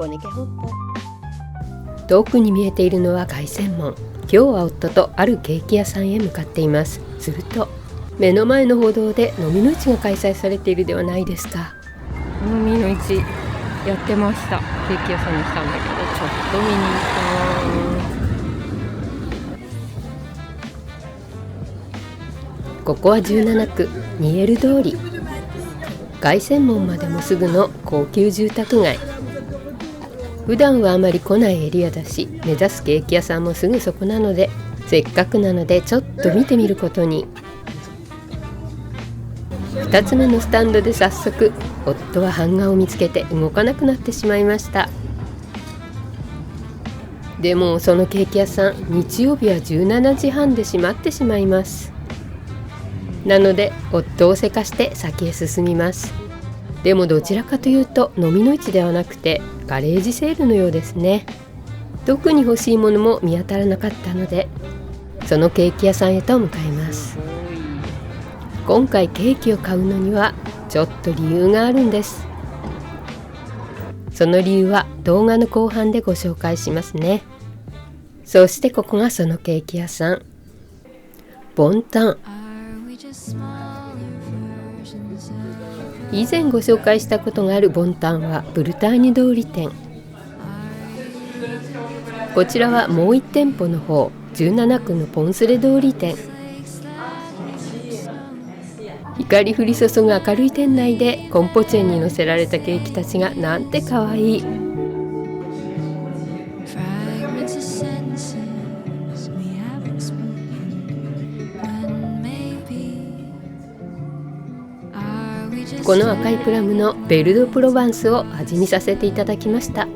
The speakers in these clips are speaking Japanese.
ポネケ本舗。遠くに見えているのは凱旋門。今日は夫とあるケーキ屋さんへ向かっています。すると目の前の歩道で飲みの市が開催されているではないですか。飲みの市やってました。ケーキ屋さんに来たんだけど、ちょっと見に行った。ここは17区ニエル通り。凱旋門までもすぐの高級住宅街。普段はあまり来ないエリアだし、目指すケーキ屋さんもすぐそこなので、せっかくなのでちょっと見てみることに。2つ目のスタンドで早速夫は版画を見つけて動かなくなってしまいました。でもそのケーキ屋さん、日曜日は17時半で閉まってしまいます。なので夫をせかして先へ進みます。でもどちらかというと飲みの市ではなくてガレージセールのようですね。特に欲しいものも見当たらなかったので、そのケーキ屋さんへと向かいます。今回ケーキを買うのにはちょっと理由があるんです。その理由は動画の後半でご紹介しますね。そしてここがそのケーキ屋さん、ボンタン。以前ご紹介したことがあるボンタンはブルターニュ通り店。こちらはもう1店舗の方、17区のポンスレ通り店。光降り注ぐ明るい店内でコンポチェンに乗せられたケーキたちがなんてかわいい。この赤いプラムのベル・ド・プロバンスを味見させていただきました。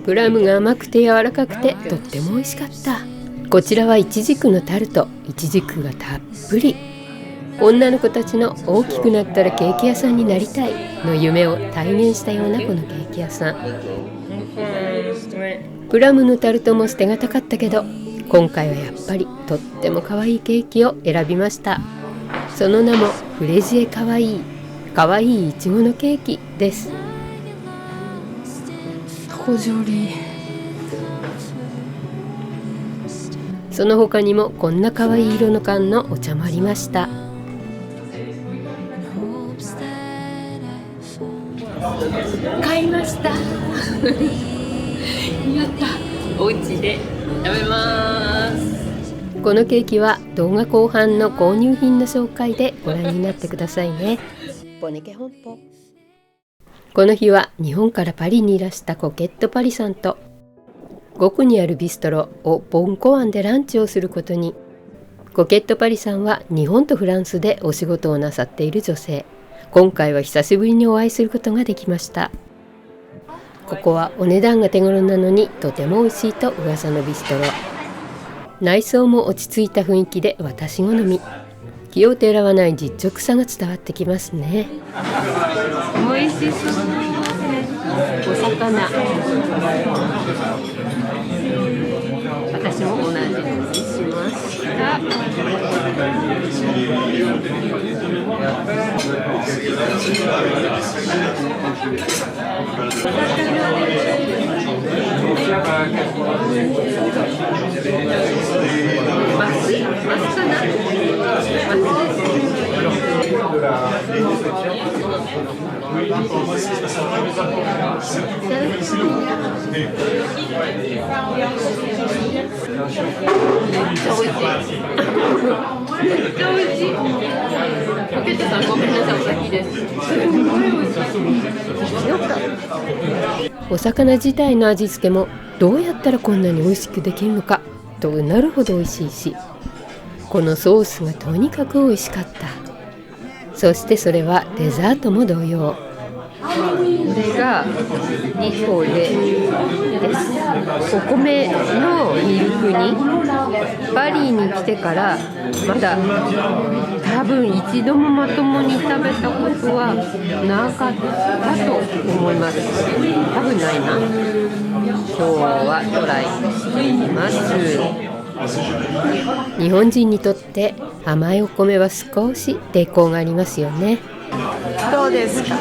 プラムが甘くて柔らかくてとっても美味しかった。こちらはイチジクのタルト。イチジクがたっぷり。女の子たちの大きくなったらケーキ屋さんになりたいの夢を体現したようなこのケーキ屋さん。プラムのタルトも捨てがたかったけど、今回はやっぱりとっても可愛いケーキを選びました。その名もフレジエかわいい、かわいいいちごのケーキです。コジョリ。その他にもこんなかわいい色の缶のお茶もありました。買いましたやった、お家で食べます。このケーキは動画後半の購入品の紹介でご覧になってくださいね。ポネケ本舗。この日は日本からパリにいらしたコケットパリさんと5区にあるビストロをボンコワンでランチをすることに。コケットパリさんは日本とフランスでお仕事をなさっている女性。今回は久しぶりにお会いすることができました。ここはお値段が手頃なのにとても美味しいと噂のビストロ。内装も落ち着いた雰囲気で私好み。気をてらわない実直さが伝わってきますね。美味しそう。お魚、私も同じにしました。お魚自体の味付けもどうやったらこんなに美味しくできるのかとうなるほど美味しいし、このソースがとにかく美味しかった。そしてそれはデザートも同様。これがリオレです。お米のミルクにパリに来てからまだ多分一度もまともに食べたことはなかったと思います。多分ないな。今日はトライしてみます。日本人にとって甘いお米は少し抵抗がありますよね。どうですか？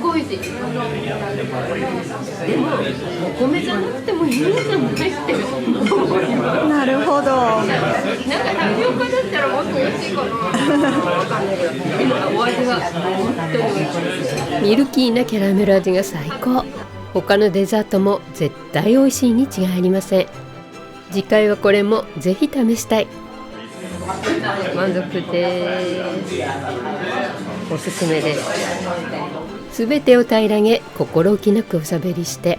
ごい美味しい。でもお米じゃなくてもいいんじゃないってなるほど。なんかタピオカだったらもっと美味しいかな。わかんないけど、今お味は本当に美味しい。ミルキーなキャラメル味が最高。他のデザートも絶対美味しいに違いありません。次回はこれもぜひ試したい。満足です。おすすめです。すべてを平らげ、心置きなくおしゃべりして、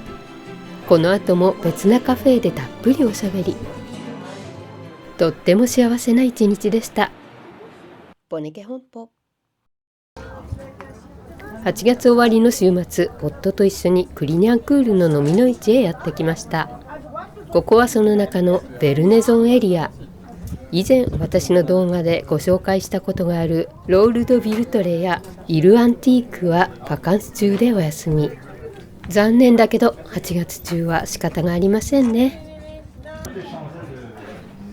この後も別なカフェでたっぷりおしゃべり。とっても幸せな一日でした。ボネケ本舗。8月終わりの週末、夫と一緒にクリニャンクールの飲みの市へやってきました。ここはその中のベルネゾンエリア。以前私の動画でご紹介したことがあるロールド・ビルトレやイル・アンティークはバカンス中でお休み。残念だけど8月中は仕方がありませんね。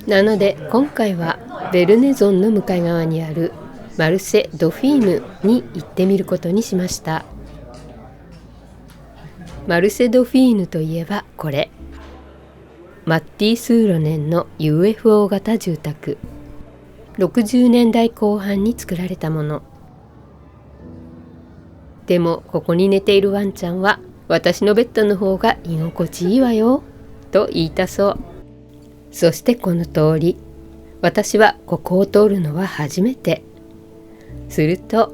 なので今回はベルネゾンの向かい側にあるマルセ・ドフィーヌに行ってみることにしました。マルセ・ドフィーヌといえばこれ、マッティ・スーロネンの UFO 型住宅。60年代後半に作られたもの。でもここに寝ているワンちゃんは私のベッドの方が居心地いいわよと言いたそう。そしてこの通り、私はここを通るのは初めて。すると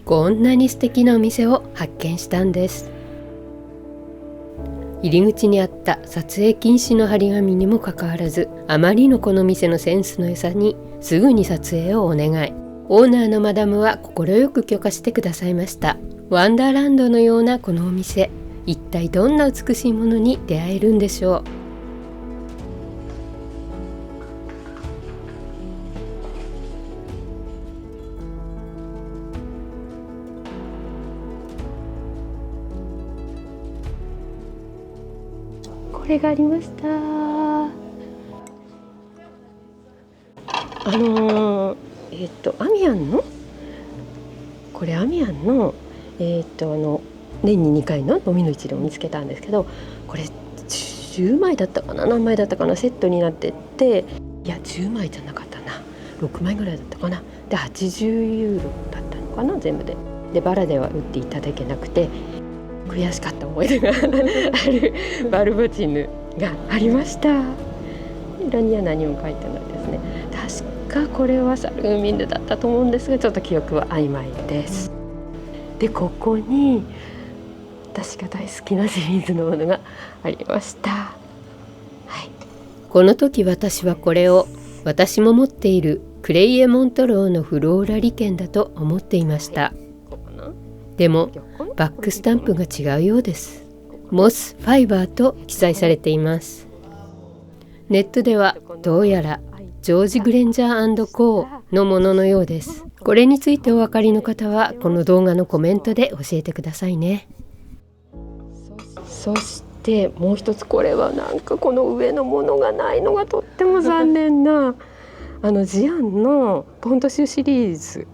こんなに素敵なお店を発見したんです。入り口にあった撮影禁止の張り紙にもかかわらず、あまりのこの店のセンスの良さにすぐに撮影をお願い。オーナーのマダムは快く許可してくださいました。ワンダーランドのようなこのお店、一体どんな美しいものに出会えるんでしょう。これがありました。アミアンのこれアミアンの年に2回の飲みの市でも見つけたんですけど、これ10枚だったかな、何枚だったかな、セットになってて、いや10枚じゃなかったな、6枚ぐらいだったかな。で80ユーロだったのかな、全部で。でバラでは売っていただけなくて悔しかった思い出があるバルボチヌがありました。裏には何も書いてないですね。確かこれはサルグミンドだったと思うんですが、ちょっと記憶は曖昧です。でここに私が大好きなシリーズのものがありました。はい、この時私はこれを私も持っているクレイエモントローのフローラリケンだと思っていました。でもバックスタンプが違うようです。モス・ファイバーと記載されています。ネットではどうやらジョージ・グレンジャー&コーのもののようです。これについてお分かりの方はこの動画のコメントで教えてくださいね。そしてもう一つ、これはなんかこの上のものがないのがとっても残念なジアンのポント州シリーズ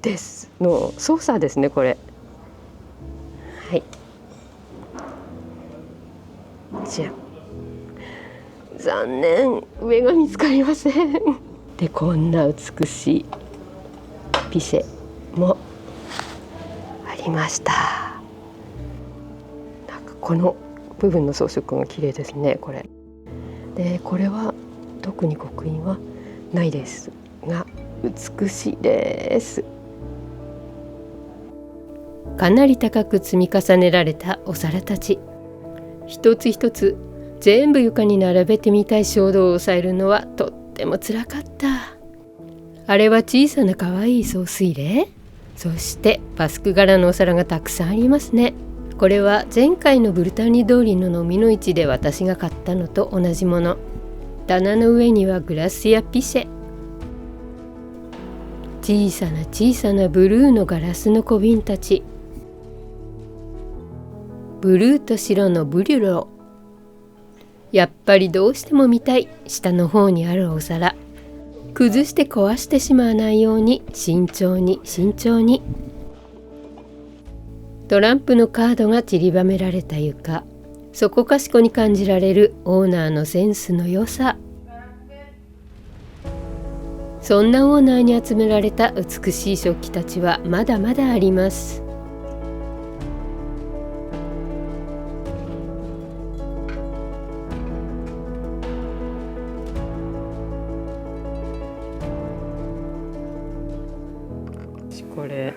ですのソーサーですね、これ。はい、じゃあ残念、上が見つかりません。でこんな美しいピシェもありました。なんかこの部分の装飾が綺麗ですね、これ。でこれは特に刻印はないですが美しいです。かなり高く積み重ねられたお皿たち、一つ一つ全部床に並べてみたい衝動を抑えるのはとってもつらかった。あれは小さな可愛い総水霊。そしてバスク柄のお皿がたくさんありますね。これは前回のブルターニュ通りの飲みの市で私が買ったのと同じもの。棚の上にはグラスやピシェ、小さな小さなブルーのガラスの小瓶たち、ブルーと白のブリュロ、やっぱりどうしても見たい下の方にあるお皿。崩して壊してしまわないように慎重に慎重に。トランプのカードが散りばめられた床。そこかしこに感じられるオーナーのセンスの良さ。そんなオーナーに集められた美しい食器たちはまだまだあります。これ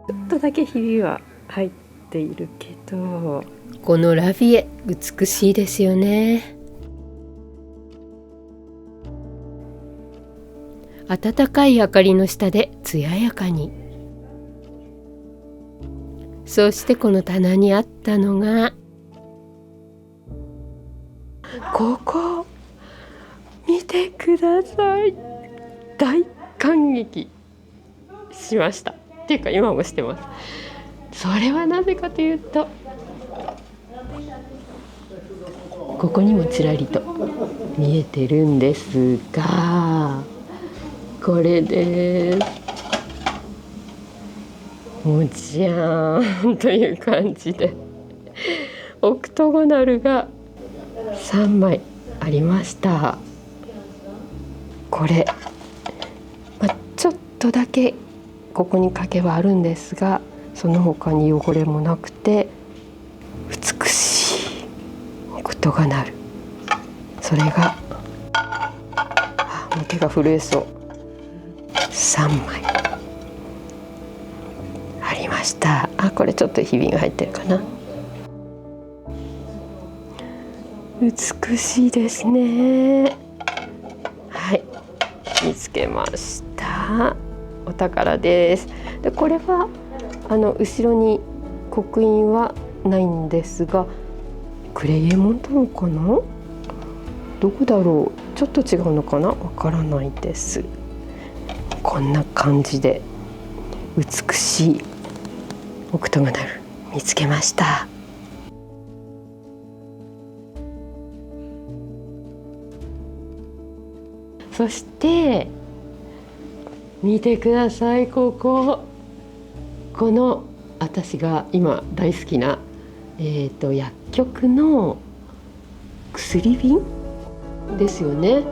ちょっとだけひびは入っているけど、このラビエ美しいですよね。暖かい明かりの下で艶やかに。そしてこの棚にあったのが、ここ見てください。大感激しました。っていうか今もしてます。それはなぜかというと、ここにもちらりと見えてるんですが、これです。もうじゃーんという感じでオクトゴナルが3枚ありました。これ、ちょっとだけここに欠けはあるんですが、その他に汚れもなくて美しいオクトゴナル。それがもう手が震えそう。3枚ありました。これちょっとひびが入ってるかな。美しいですね。はい、見つけました。お宝です。でこれは後ろに刻印はないんですが、クレイエモンなのかな、どこだろう、ちょっと違うのかな、わからないです。こんな感じで美しいオクトゴナル見つけました。そして見てください、この私が今大好きな、薬局の薬瓶ですよね。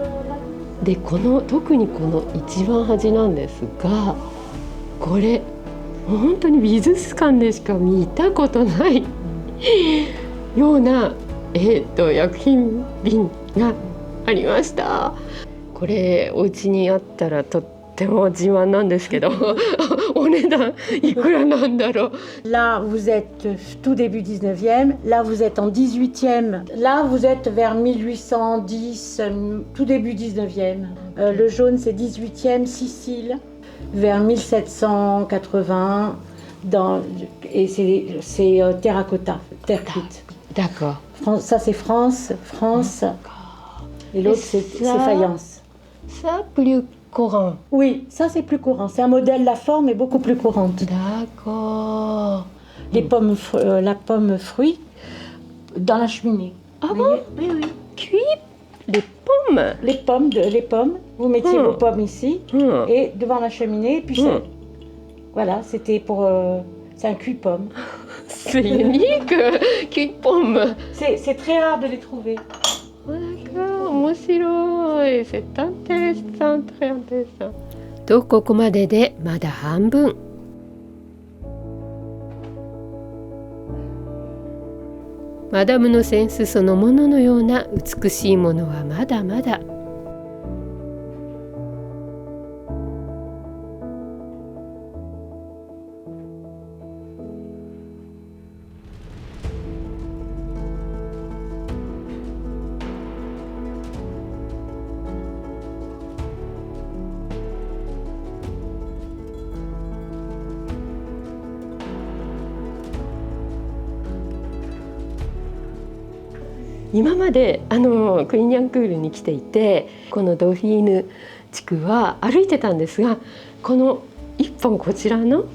で特にこの一番端なんですが、これ本当に美術館でしか見たことないような、薬品瓶がありました。これお家にあったらとっても自慢なんですけどお値段いくらなんだろう。 Là, vous êtes tout début 19e, là, vous êtes en 18e, là, vous êtes vers 1810, tout début 19e. Le jaune, c'est 18e, Sicile, vers 1780, et c'est terracotta, terre cuite. D'accord. Ça, c'est France, et l'autre, c'est faïence. Ça, plus courant. Oui, ça, c'est plus courant. C'est un modèle, la forme est beaucoup plus courante. D'accord. La pomme fruit dans la cheminée. Ah bon? Oui, oui. Cuit les pommes. Les pommes. Vous mettiez vos pommes ici et devant la cheminée. Puis voilà, c'était pour. C'est un cuit-pomme. C'est unique, cuit-pomme. C'est très rare de les trouver. D'accord, 面白い。C'est intéressant, très intéressant. とここまででまだ半分。マダムのセンスそのもののような美しいものはまだまだ。今までクリニャンクールに来ていて、このドフィーヌ地区は歩いてたんですが、この一本こちらの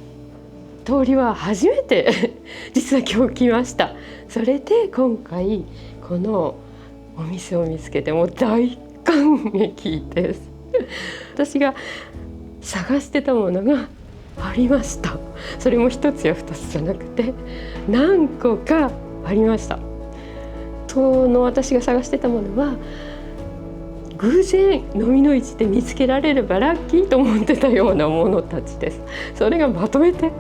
通りは初めて実は今日来ました。それで今回このお店を見つけてもう大感激です。私が探してたものがありました。それも一つや二つじゃなくて何個かありました。私が探してたものは偶然飲みの市で見つけられればラッキーと思ってたようなものたちです。それがまとめて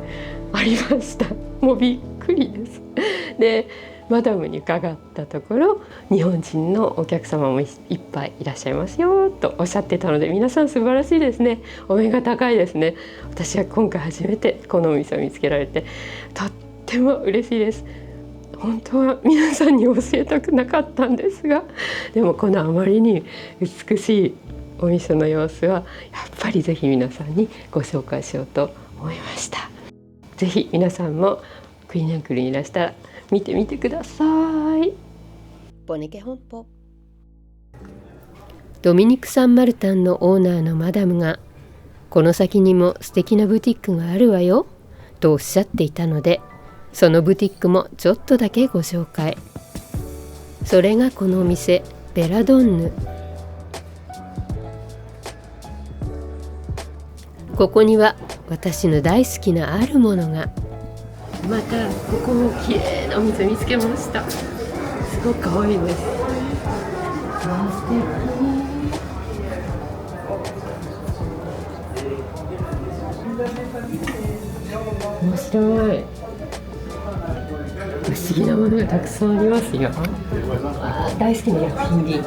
ありました。もうびっくりです。でマダムに伺ったところ、日本人のお客様もいっぱいいらっしゃいますよとおっしゃってたので、皆さん素晴らしいですね。お目が高いですね。私は今回初めてこのお店を見つけられてとっても嬉しいです。本当は皆さんに教えたくなかったんですが、でもこのあまりに美しいお店の様子はやっぱりぜひ皆さんにご紹介しようと思いました。ぜひ皆さんもクイニャンクルにいらしたら見てみてください。ポネケ本舗。ドミニク・サン・マルタンのオーナーのマダムが、この先にも素敵なブティックがあるわよとおっしゃっていたので、そのブティックもちょっとだけご紹介。それがこのお店、ベラドンヌ。ここには私の大好きなあるものが。またここも綺麗なお店見つけました。すごく可愛いです。素敵。面白い。不思議なものがたくさんありますよ。大好きな薬品瓶。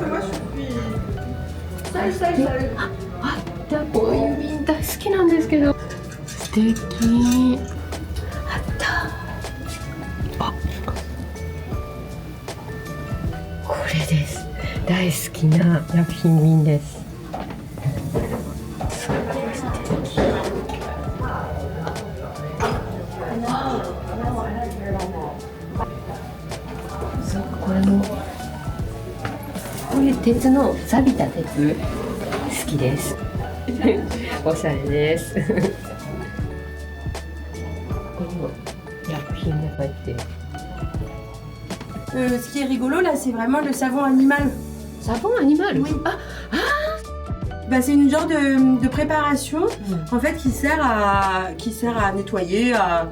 あった、こういう瓶大好きなんですけど。素敵。あった。これです。大好きな薬品瓶です。こういう鉄の錆びた鉄好きです。おしゃれです。ここにも薬品が入ってる。Ce qui est rigolo là, c'est vraiment le savon animal. Savon animal? Oui. Bah, c'est une genre de préparation en fait qui sert à nettoyer, à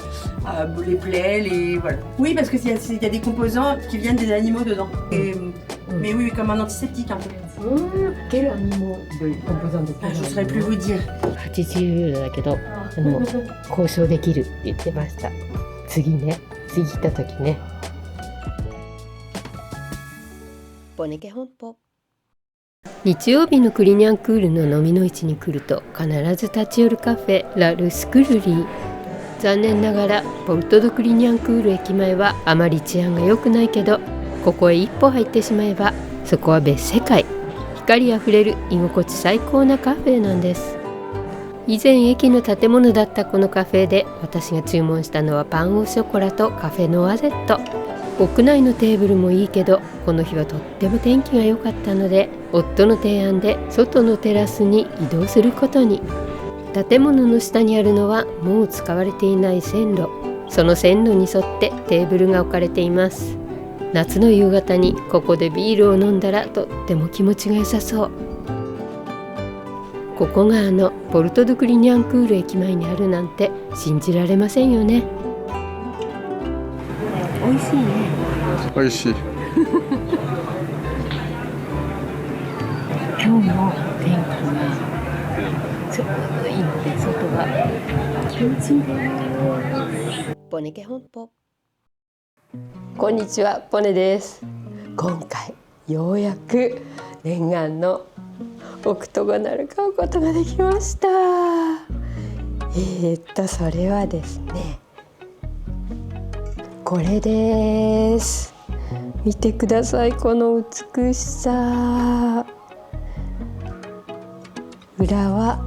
les plaies, voilà. Oui, parce que y a des composants qui viennent des animaux dedans. Mais oui, comme un antiseptique un peu. Quel animal de composant de Je ne saurais plus vous dire. 80ユーロだけど、交渉できるって言ってました。次行った時ね。ポネケ本舗。日曜日のクリニャンクールの飲みの市に来ると必ず立ち寄るカフェラ・ルスクルリー。残念ながらポルト・ド・クリニャンクール駅前はあまり治安が良くないけど、ここへ一歩入ってしまえばそこは別世界。光あふれる居心地最高なカフェなんです。以前駅の建物だったこのカフェで私が注文したのはパンオショコラとカフェノワゼット。屋内のテーブルもいいけど、この日はとっても天気が良かったので、夫の提案で外のテラスに移動することに。建物の下にあるのはもう使われていない線路。その線路に沿ってテーブルが置かれています。夏の夕方にここでビールを飲んだらとっても気持ちが良さそう。ここがポルト・ド・クリニャンクール駅前にあるなんて信じられませんよね。美味しいね。美味しい。今日の天気がちょうどいいので外が気持ちいいです。ポネケ本舗。こんにちは、ポネです。今回ようやく念願のオクトゴナル買うことができました。それはですね、これです。見てください、この美しさ。裏は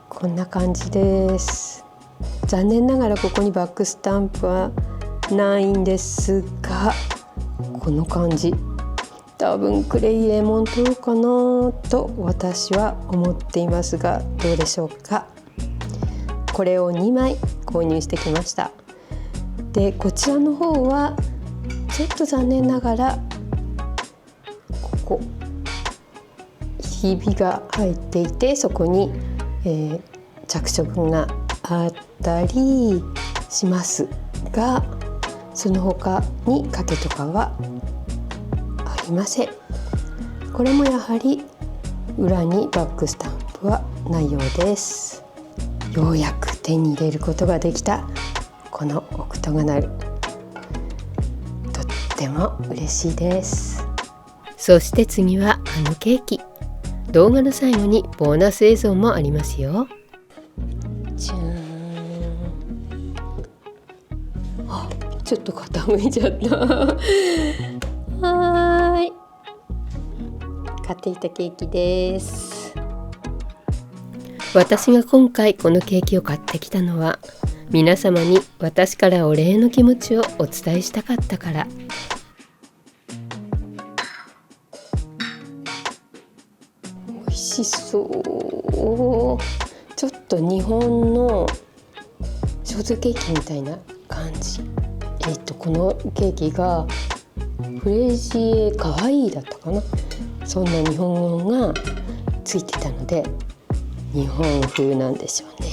こんな感じです。残念ながらここにバックスタンプはないんですが、この感じ。多分クレイレモントロかなと私は思っていますが、どうでしょうか。これを2枚購入してきました。でこちらの方はちょっと残念ながらここひびが入っていて、そこに、着色があったりしますが、その他に欠けとかはありません。これもやはり裏にバックスタンプはないようです。ようやく手に入れることができたこのオクトゴナル、とっても嬉しいです。そして次はあのケーキ。動画の最後にボーナス映像もありますよ。じゃーん。あ、ちょっと傾いちゃったはーい、買っていたケーキです。私が今回このケーキを買ってきたのは、皆様に私からお礼の気持ちをお伝えしたかったから。美味しそう。ちょっと日本のショートケーキみたいな感じ。このケーキがフレジエかわいいだったかな、そんな日本語がついてたので日本風なんでしょうね。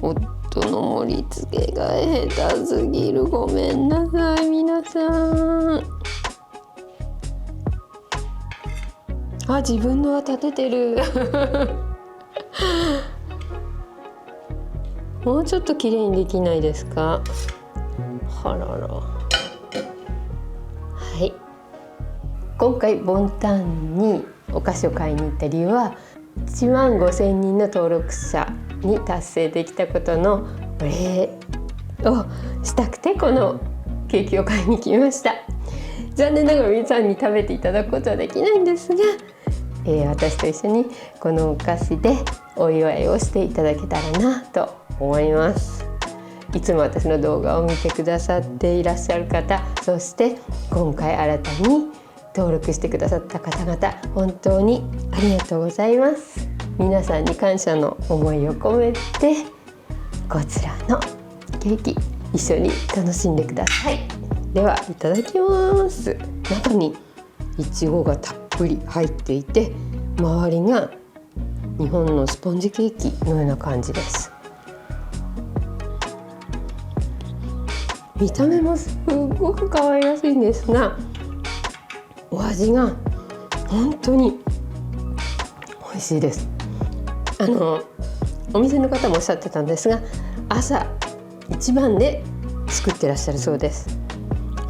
夫の盛り付けが下手すぎる。ごめんなさい皆さん。自分のは立ててるもうちょっと綺麗にできないですか。はらら。はい、今回ボンタンにお菓子を買いに行った理由は、15,000人の登録者に達成できたことのお礼をしたくて、このケーキを買いに来ました。残念ながら皆さんに食べていただくことはできないんですが、私と一緒にこのお菓子でお祝いをしていただけたらなと思います。いつも私の動画を見てくださっていらっしゃる方、そして今回新たに登録してくださった方々、本当にありがとうございます。皆さんに感謝の思いを込めて、こちらのケーキ一緒に楽しんでください。ではいただきます。中にいちごがたっぷり入っていて、周りが日本のスポンジケーキのような感じです。見た目もすごく可愛らしいんですが、お味が本当に美味しいです。お店の方もおっしゃってたんですが、朝一番で作ってらっしゃるそうです。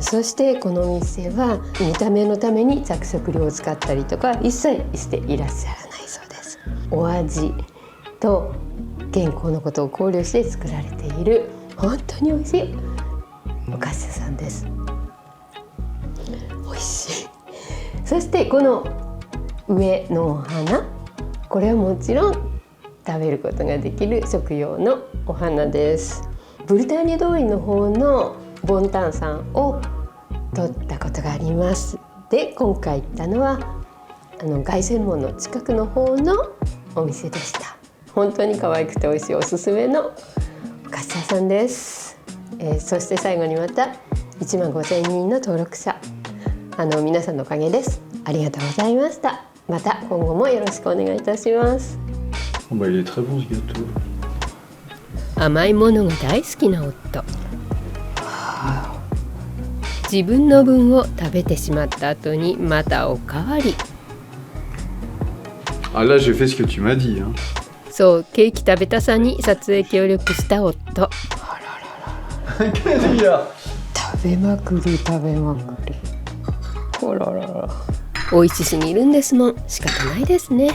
そしてこのお店は見た目のために着色料を使ったりとか一切していらっしゃらないそうです。お味と健康のことを考慮して作られている本当に美味しいお菓子屋さんです。美味しい。そしてこの上のお花、これはもちろん食べることができる食用のお花です。ブルターニュ通りの方のボンタンさんを撮ったことがあります。で、今回行ったのは凱旋門の近くの方のお店でした。本当に可愛くて美味しいおすすめのお菓子屋さんです。そして最後にまた15,000人の登録者、皆さんのおかげです。ありがとうございました。また今後もよろしくお願いいたします。Il est très bon ce gâteau. 甘いものが大好きな夫。自分の分を食べてしまった後にまたおかわり。Ah là, j'ai fait ce que tu m'as dit. Hein. そう、ケーキ食べたさに撮影協力した夫。食べまくる食べまくる。ほららら。美味しすぎるんですもん。仕方ないですね。